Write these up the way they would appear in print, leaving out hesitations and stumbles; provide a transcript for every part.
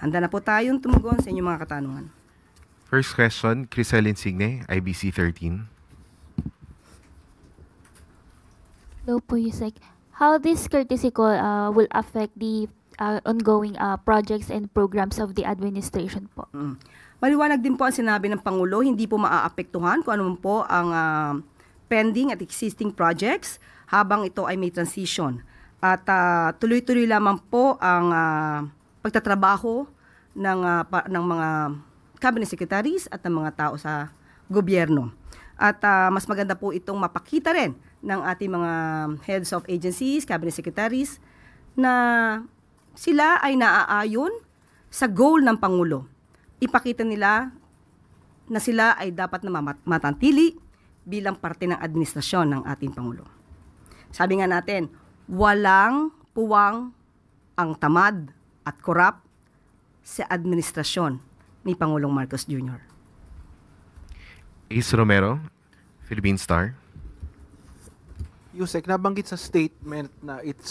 Handa na po tayong tumugon sa inyong mga katanungan. First question, Crisel Insigne, IBC 13. Hello po, Yusek. How this courtesy call will affect the ongoing projects and programs of the administration po? Maliwanag din po ang sinabi ng Pangulo, hindi po maaapektuhan kung ano po ang pending at existing projects habang ito ay may transition. At tuloy-tuloy lamang po ang pagtatrabaho ng mga cabinet secretaries at ng mga tao sa gobyerno. At mas maganda po itong mapakita rin ng ating mga heads of agencies, cabinet secretaries, na sila ay naaayon sa goal ng Pangulo. Ipakita nila na sila ay dapat na matantili bilang parte ng administrasyon ng ating Pangulo. Sabi nga natin, walang puwang ang tamad at korap sa administrasyon ni Pangulong Marcos Jr. Ace Romero, Philippine Star. Yusek, nabanggit sa statement na it's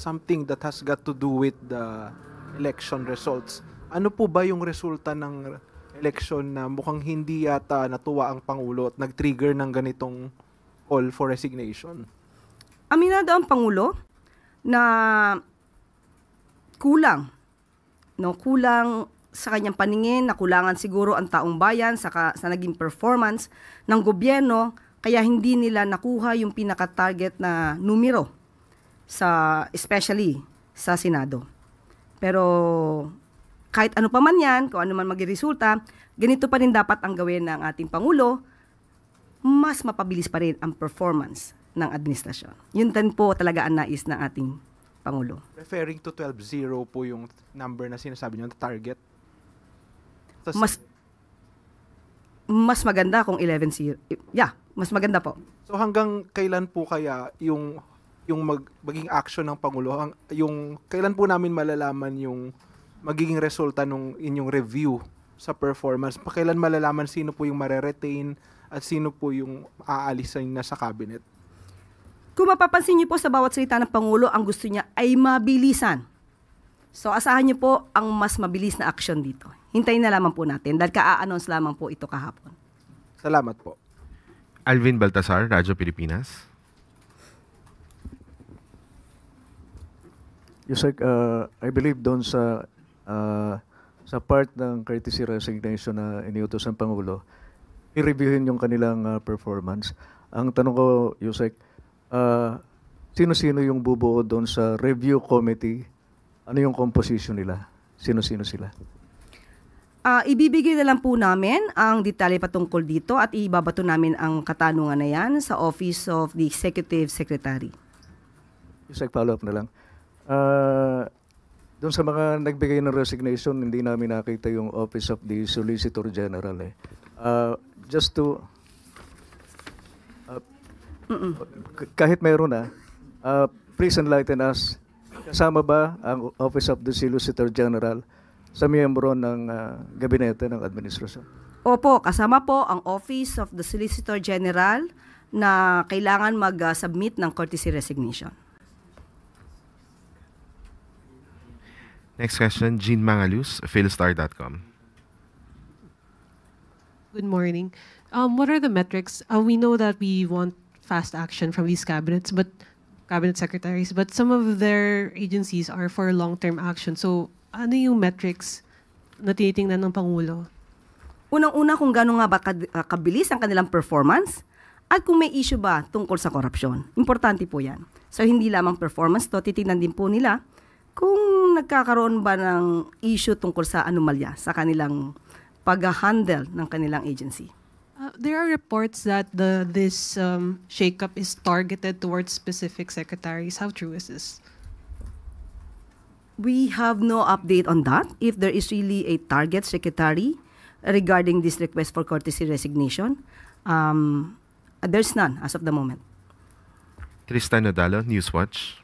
something that has got to do with the election results. Ano po ba yung resulta ng election na mukhang hindi yata natuwa ang Pangulo at nag-trigger ng ganitong call for resignation? Aminado ang Pangulo na kulang sa kanyang paningin, nakulangan siguro ang taong bayan sa naging performance ng gobyerno, kaya hindi nila nakuha yung pinaka-target na numero, especially sa Senado. Pero kahit ano pa man yan, kung ano man maging-resulta, ganito pa rin dapat ang gawin ng ating Pangulo, mas mapabilis pa rin ang performance ng administrasyon. Yun din po talaga ang nais ng ating Pangulo. Referring to 12-0 po yung number na sinasabi niyo, target? Mas maganda kung 11-0. Yeah, mas maganda po. So hanggang kailan po kaya yung magiging action ng Pangulo? Kailan po namin malalaman yung magiging resulta ng inyong review sa performance? Kailan malalaman sino po yung mare-retain at sino po yung aalisin na sa cabinet? Kung mapapansin niyo po sa bawat salita ng Pangulo, ang gusto niya ay mabilisan. So asahan niyo po ang mas mabilis na action dito. Hintayin na lamang po natin dahil ka-announce lamang po ito kahapon. Salamat po. Alvin Baltasar, Radyo Pilipinas. Yusek, I believe doon sa part ng courtesy resignation na iniutos ng Pangulo, i-reviewin yung kanilang performance. Ang tanong ko, Yusek, sino-sino yung bubuo doon sa review committee? Ano yung composition nila? Sino-sino sila? Ibibigay na lang po namin ang detalye patungkol dito at ibabato namin ang katanungan na yan sa Office of the Executive Secretary. Yusek, follow-up na lang. Doon sa mga nagbigay ng resignation, hindi namin nakita yung Office of the Solicitor General. Just to... kahit mayroon please enlighten us. Kasama ba ang Office of the Solicitor General sa miyembro ng gabinete ng administrasyon? Opo, kasama po ang Office of the Solicitor General na kailangan mag-submit ng courtesy resignation. Next question, Jean Mangalus, philstar.com. Good morning. What are the metrics? We know that we want fast action from these cabinet secretaries, but some of their agencies are for long-term action. So, ano yung metrics na tinitingnan ng Pangulo? Unang-una kung gano'n nga ba kabilis ang kanilang performance at kung may issue ba tungkol sa korupsyon. Importante po yan. So, hindi lamang performance to, titignan din po nila kung nagkakaroon ba ng issue tungkol sa anomalya sa kanilang pag-handle ng kanilang agency. There are reports that this shakeup is targeted towards specific secretaries. How true is this? We have no update on that. If there is really a target secretary regarding this request for courtesy resignation, there's none as of the moment. Tristan Nadalo, Newswatch.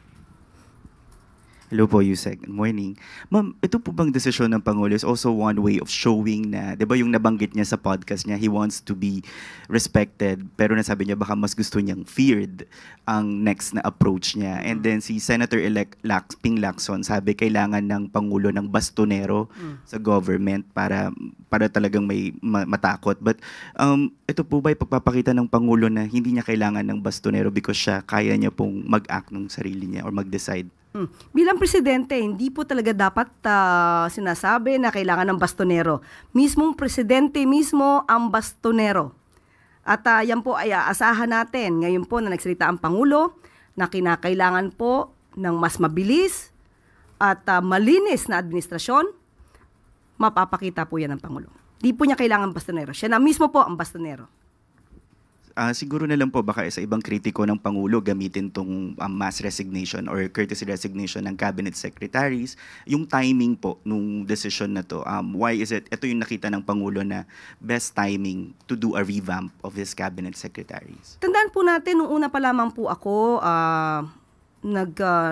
Hello po, Yusek. Good morning. Ma'am, ito po bang desisyon ng Pangulo is also one way of showing na, di ba yung nabanggit niya sa podcast niya, he wants to be respected, pero nasabi niya baka mas gusto niyang feared ang next na approach niya. And then si Senator-elect Ping Lacson sabi kailangan ng Pangulo ng bastonero sa government para talagang may matakot. But ito po ba pagpapakita ng Pangulo na hindi niya kailangan ng bastonero because siya kaya niya pong mag-act ng sarili niya or mag-decide? Bilang presidente, hindi po talaga dapat sinasabi na kailangan ng bastonero. Mismong presidente mismo ang bastonero. At yan po ay aasahan natin. Ngayon po na nagsalita ang Pangulo na kinakailangan po ng mas mabilis at malinis na administrasyon, mapapakita po yan ng Pangulo. Di po niya kailangan bastonero. Siya na mismo po ang bastonero. Siguro na lang po baka sa ibang kritiko ng Pangulo gamitin tong mass resignation or courtesy resignation ng cabinet secretaries. Yung timing po nung decision na to, why is it, ito yung nakita ng Pangulo na best timing to do a revamp of his cabinet secretaries? Tandaan po natin, nung una pa lamang po ako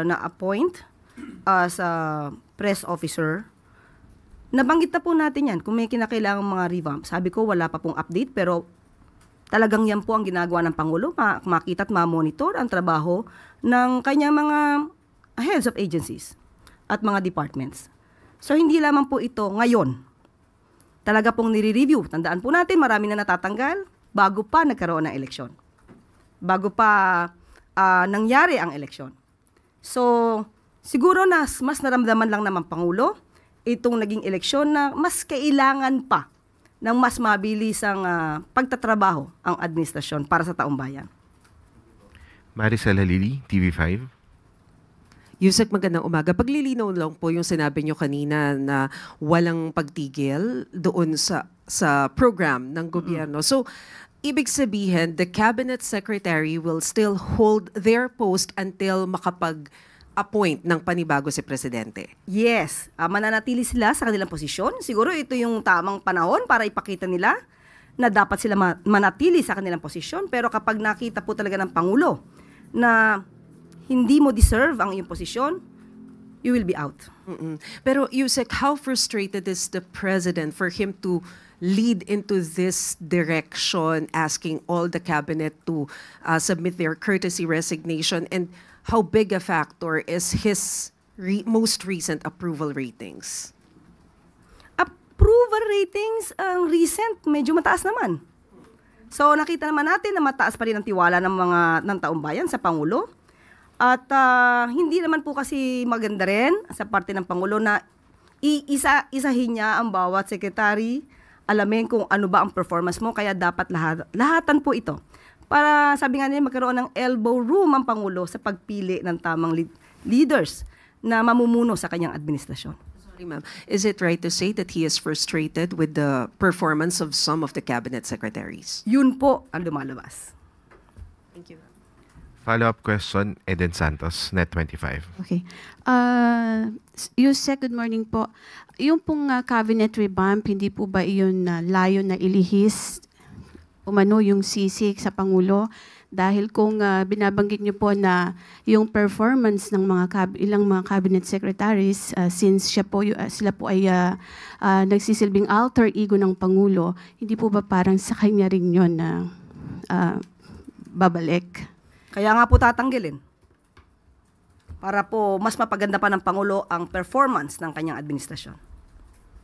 na-appoint as a press officer, nabanggit na po natin yan kung may kinakailangang mga revamp. Sabi ko wala pa pong update pero talagang yan po ang ginagawa ng Pangulo, makita at ma-monitor ang trabaho ng kanyang mga heads of agencies at mga departments. So hindi lamang po ito ngayon. Talaga pong nire-review. Tandaan po natin, marami na natatanggal bago pa nagkaroon ng eleksyon. Bago pa nangyari ang eleksyon. So siguro mas naramdaman lang naman Pangulo itong naging eleksyon na mas kailangan pa ng mas mabilis ang pagtatrabaho ang administrasyon para sa taong bayan. Maricel Halili, TV5. Yusek, magandang umaga. Paglilinaw lang po yung sinabi nyo kanina na walang pagtigil doon sa program ng gobyerno. So, ibig sabihin, the cabinet secretary will still hold their post until makapag-appoint ng panibago si Presidente. Yes, mananatili sila sa kanilang posisyon. Siguro ito yung tamang panahon para ipakita nila na dapat sila manatili sa kanilang posisyon. Pero kapag nakita po talaga ng Pangulo na hindi mo deserve ang iyong posisyon, you will be out. Pero Yusek, how frustrated is the President for him to lead into this direction, asking all the cabinet to submit their courtesy resignation, and how big a factor is his most recent approval ratings? Approval ratings, ang recent, medyo mataas naman. So nakita naman natin na mataas pa rin ang tiwala ng taong bayan sa Pangulo. At hindi naman po kasi maganda rin sa parte ng Pangulo na isahin niya ang bawat secretary, alamin kung ano ba ang performance mo, kaya dapat lahatan po ito. Para sabi nga nila magkaroon ng elbow room ang Pangulo sa pagpili ng tamang leaders na mamumuno sa kanyang administrasyon. Sorry, ma'am. Is it right to say that he is frustrated with the performance of some of the cabinet secretaries? Yun po ang lumalabas. Thank you. Follow-up question, Eden Santos, Net25. Okay. Yusek, good morning po. Yung pong cabinet revamp, hindi po ba iyon layo na ilihis umano yung sisig sa Pangulo? Dahil kung binabanggit niyo po na yung performance ng ilang mga cabinet secretaries, since sila po ay nagsisilbing alter ego ng Pangulo, hindi po ba parang sa kanya rin yun na babalik? Kaya nga po tatanggalin. Para po mas mapaganda pa ng Pangulo ang performance ng kanyang administrasyon.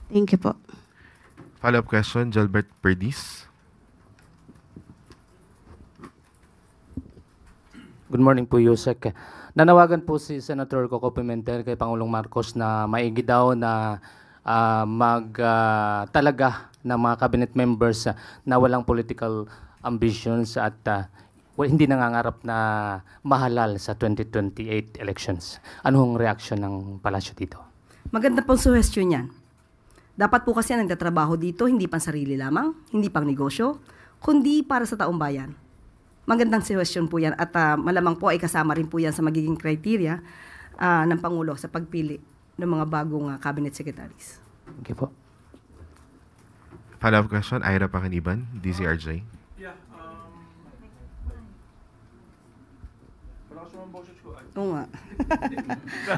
Thank you po. Follow-up question, Gilbert Perdis. Good morning po, Yusek. Nanawagan po si Senator Coco Pimentel kay Pangulong Marcos na maigi daw na talaga ng mga cabinet members na walang political ambitions at hindi nangangarap na mahalal sa 2028 elections. Anong reaksyon ng palasyo dito? Maganda pong suhestyon yan. Dapat po kasi ang nagtatrabaho dito, hindi pang sarili lamang, hindi pang negosyo, kundi para sa taong bayan. Magandang suhestyon po yan at malamang po ay kasama rin po yan sa magiging criteria ng Pangulo sa pagpili ng mga bagong cabinet secretaries. Thank you po. Follow-up question, Ira Pakaniban, DCRJ. Yeah. Malakas naman boses ko. Oo nga.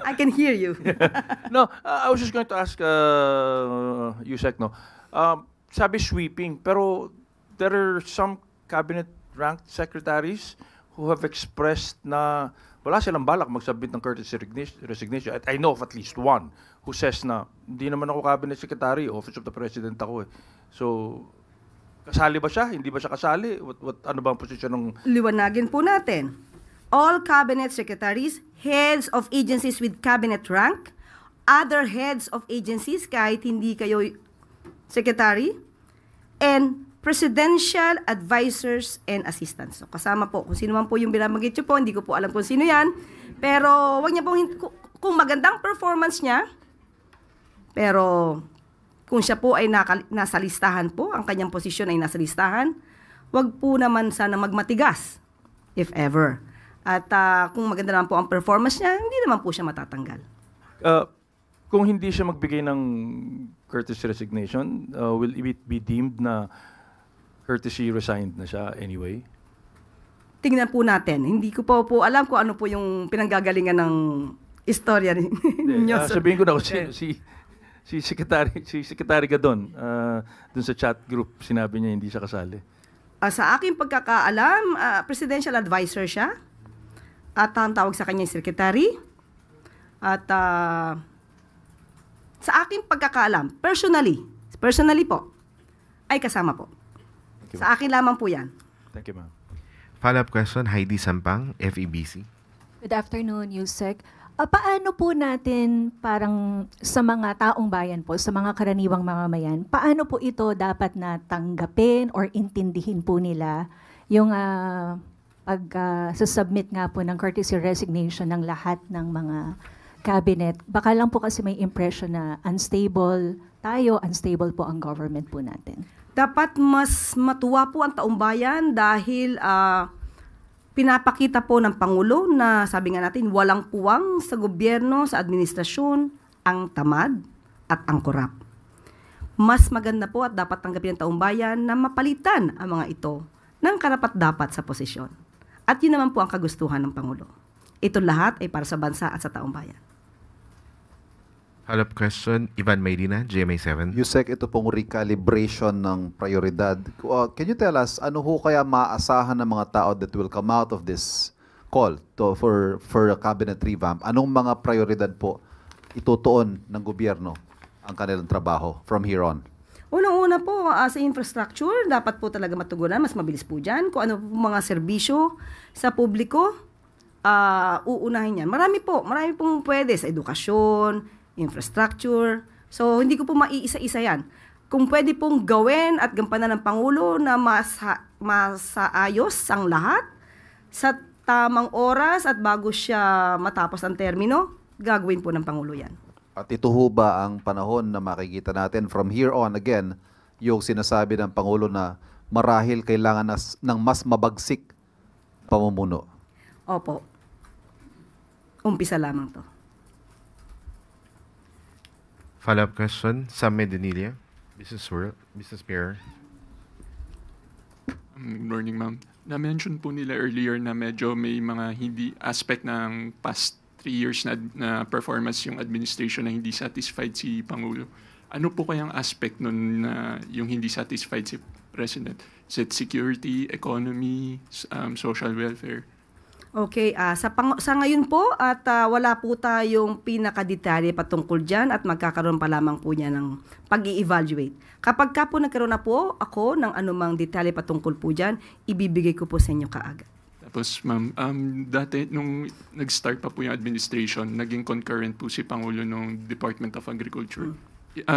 I can hear you. No, I was just going to ask Yusek, no. Sabi sweeping, pero there are some cabinet-ranked secretaries who have expressed na wala silang balak mag-submit ng courtesy resignation. At I know of at least one who says na hindi naman ako cabinet secretary, Office of the President ako eh. So, kasali ba siya? Hindi ba siya kasali? Ano ba ang posisyon ng... Liwanagin po natin. All cabinet secretaries, heads of agencies with cabinet rank, other heads of agencies kahit hindi kayo secretary, and presidential advisors and assistants. So, kasama po, kung sino man po yung binabanggit nyo po, hindi ko po alam kung sino yan, pero wag niya po, kung magandang performance niya, pero kung siya po ay nasa listahan po, ang kanyang posisyon ay nasa listahan, wag po naman sana magmatigas, if ever. At kung maganda naman po ang performance niya, hindi naman po siya matatanggal. Kung hindi siya magbigay ng courtesy resignation, will it be deemed na courtesy resigned na siya anyway? Tingnan po natin. Hindi ko po alam kung ano po yung pinanggagalingan ng istorya ninyo. Sabihin ko na si Secretary Gadon, dun sa chat group, sinabi niya hindi siya kasali. Sa aking pagkakaalam, presidential advisor siya. At ang tawag sa kanya secretary. At sa aking pagkakaalam, personally po, ay kasama po. Sa akin lamang po yan. Thank you, ma'am. Follow-up question, Heidi Sampang, FEBC. Good afternoon, Yusek. Paano po natin parang sa mga taong bayan po, sa mga karaniwang mamamayan, paano po ito dapat na tanggapin or intindihin po nila yung pag-submit nga po ng courtesy resignation ng lahat ng mga cabinet? Baka lang po kasi may impression na unstable tayo, unstable po ang government po natin. Dapat mas matuwa po ang taong bayan dahil pinapakita po ng Pangulo na sabi nga natin walang puwang sa gobyerno, sa administrasyon, ang tamad at ang korap. Mas maganda po at dapat tanggapin ng taong bayan na mapalitan ang mga ito ng karapat-dapat sa posisyon. At yun naman po ang kagustuhan ng Pangulo. Ito lahat ay para sa bansa at sa taong bayan. Follow-up question, Ivan Mayrina, GMA7. Yusek, ito pong recalibration ng prioridad. Can you tell us, ano ho kaya maasahan ng mga tao that will come out of this call for a cabinet revamp? Anong mga prioridad po itutuon ng gobyerno ang kanilang trabaho from here on? Unang-una po, sa infrastructure, dapat po talaga matugunan, mas mabilis po dyan. Kung ano po mga serbisyo sa publiko, uunahin yan. Marami pong pwede sa edukasyon, infrastructure. So, hindi ko po maiisa-isa yan. Kung pwede pong gawin at gampanan ng Pangulo na masaayos ang lahat sa tamang oras at bago siya matapos ang termino, gagawin po ng Pangulo yan. At ito ho ba ang panahon na makikita natin from here on again, yung sinasabi ng Pangulo na marahil kailangan ng mas mabagsik pamumuno? Opo. Umpisa lamang to. Follow-up question, Sam Medinilla, Business Mirror. Good morning, ma'am. Na-mention po nila earlier na medyo may mga hindi aspect ng past 3 years na performance yung administration na hindi satisfied si Pangulo. Ano po kayang aspect nun na yung hindi satisfied si President? Is it security, economy, social welfare? Okay, sa ngayon po at wala po tayong pinakadetalye patungkol dyan at magkakaroon pa lamang po niya ng pag-i-evaluate. Kapag ka po nagkaroon na po ako ng anumang detalye patungkol po dyan, ibibigay ko po sa inyo kaagad. Tapos ma'am, dati nung nag-start pa po yung administration, naging concurrent po si Pangulo ng Department of Agriculture.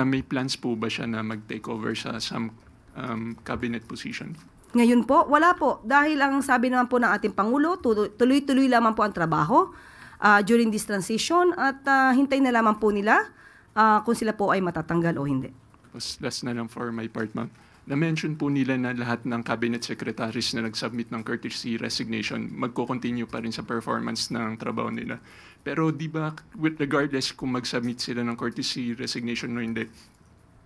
May plans po ba siya na mag-take over sa some cabinet position? Ngayon po, wala po. Dahil ang sabi naman po ng ating Pangulo, tuloy-tuloy lamang po ang trabaho during this transition at hintayin na lamang po nila kung sila po ay matatanggal o hindi. Tapos last na lang for my part, ma'am. Na-mention po nila na lahat ng cabinet secretaries na nag-submit ng courtesy resignation magko-continue pa rin sa performance ng trabaho nila. Pero di ba, regardless kung mag-submit sila ng courtesy resignation o hindi,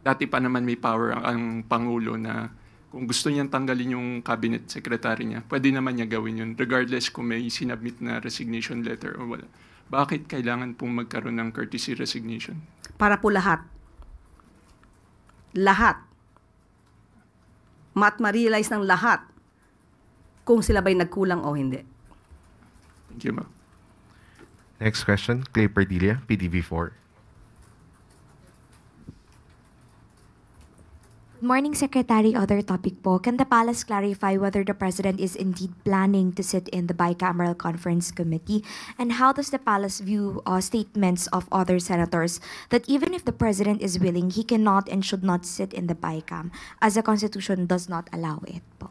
dati pa naman may power ang Pangulo na Kung gusto niyang tanggalin yung cabinet secretary niya, pwede naman niya gawin yun regardless kung may sinubmit na resignation letter o wala. Bakit kailangan pong magkaroon ng courtesy resignation? Para po lahat. Lahat. Ma-realize ng lahat kung sila ba'y nagkulang o hindi. Thank you, ma'am. Next question, Clay Perdilla, PTV4. Morning, Secretary. Other topic po. Can the Palace clarify whether the President is indeed planning to sit in the Bicameral Conference Committee? And how does the Palace view statements of other senators that even if the President is willing, he cannot and should not sit in the Bicam as the Constitution does not allow it po?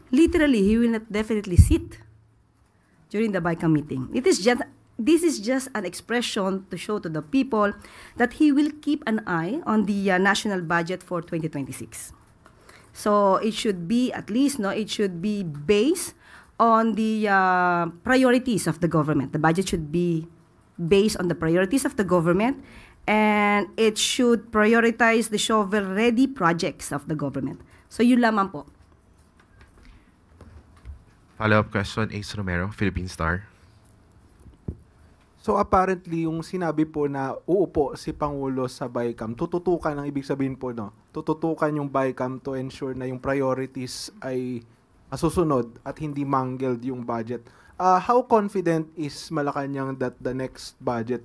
Literally, he will not definitely sit during the Bicam meeting. This is just an expression to show to the people that he will keep an eye on the national budget for 2026. So it should be at least, it should be based on the priorities of the government. The budget should be based on the priorities of the government, and it should prioritize the shovel-ready projects of the government. So yun lamang po. Follow-up question, Ace Romero, Philippine Star. So apparently yung sinabi po na uupo si Pangulo sa Bicam, tututukan ang ibig sabihin po, no? Tututukan yung Bicam to ensure na yung priorities ay masusunod at hindi mangled yung budget. How confident is Malacanang that the next budget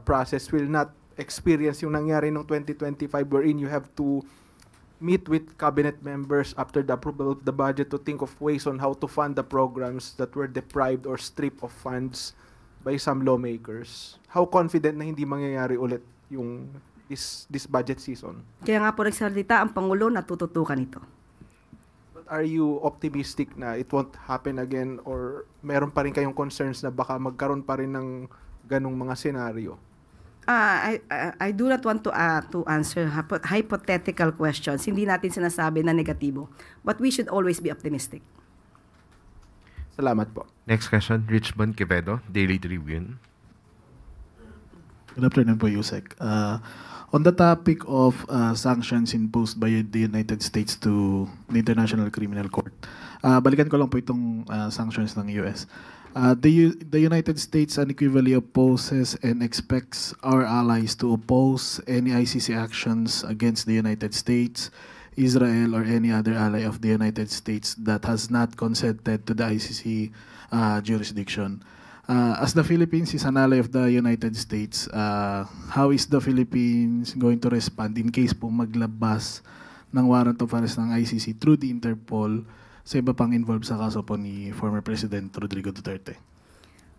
process will not experience yung nangyari noong 2025 wherein you have to meet with cabinet members after the approval of the budget to think of ways on how to fund the programs that were deprived or stripped of funds by some lawmakers? How confident na hindi mangyayari ulit yung this budget season? Kaya nga po nagsalita ang Pangulo na tututukan ito. But are you optimistic na it won't happen again or meron pa rin kayong concerns na baka magkaroon pa rin ng ganong mga senaryo? I do not want to answer hypothetical questions. Hindi natin sinasabi na negatibo. But we should always be optimistic. Salamat po. Next question, Richmond Quevedo, Daily Tribune. Good afternoon po, Yusek. On the topic of sanctions imposed by the United States to the International Criminal Court, balikan ko lang po itong sanctions ng US. The United States unequivocally opposes and expects our allies to oppose any ICC actions against the United States, Israel, or any other ally of the United States that has not consented to the ICC jurisdiction. As the Philippines is an ally of the United States, how is the Philippines going to respond in case po maglabas ng warrant of arrest ng ICC through the Interpol sa iba pang involved sa kaso po ni former President Rodrigo Duterte?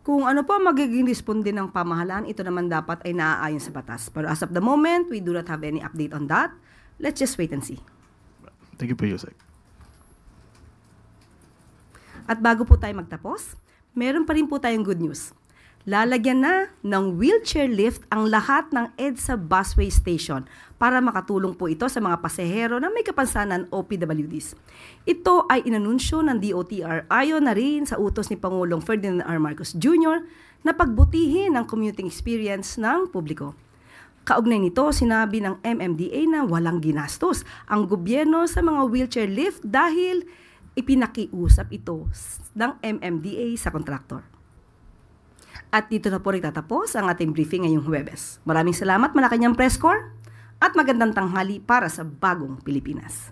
Kung ano po magiging responde ng pamahalaan, ito naman dapat ay naaayon sa batas. Pero as of the moment, we do not have any update on that. Let's just wait and see. Thank you po, Yusek. At bago po tayo magtapos, meron pa rin po tayong good news. Lalagyan na ng wheelchair lift ang lahat ng EDSA busway station para makatulong po ito sa mga pasahero na may kapansanan o PWDs. Ito ay inanunsyo ng DOTR ayon na rin sa utos ni Pangulong Ferdinand R. Marcos Jr. na pagbutihin ang commuting experience ng publiko. Kaugnay nito, sinabi ng MMDA na walang ginastos ang gobyerno sa mga wheelchair lift dahil ipinakiusap ito ng MMDA sa kontraktor. At dito na po nagtatapos ang ating briefing ngayong Huwebes. Maraming salamat Malacanang Press Corps at magandang tanghali para sa bagong Pilipinas.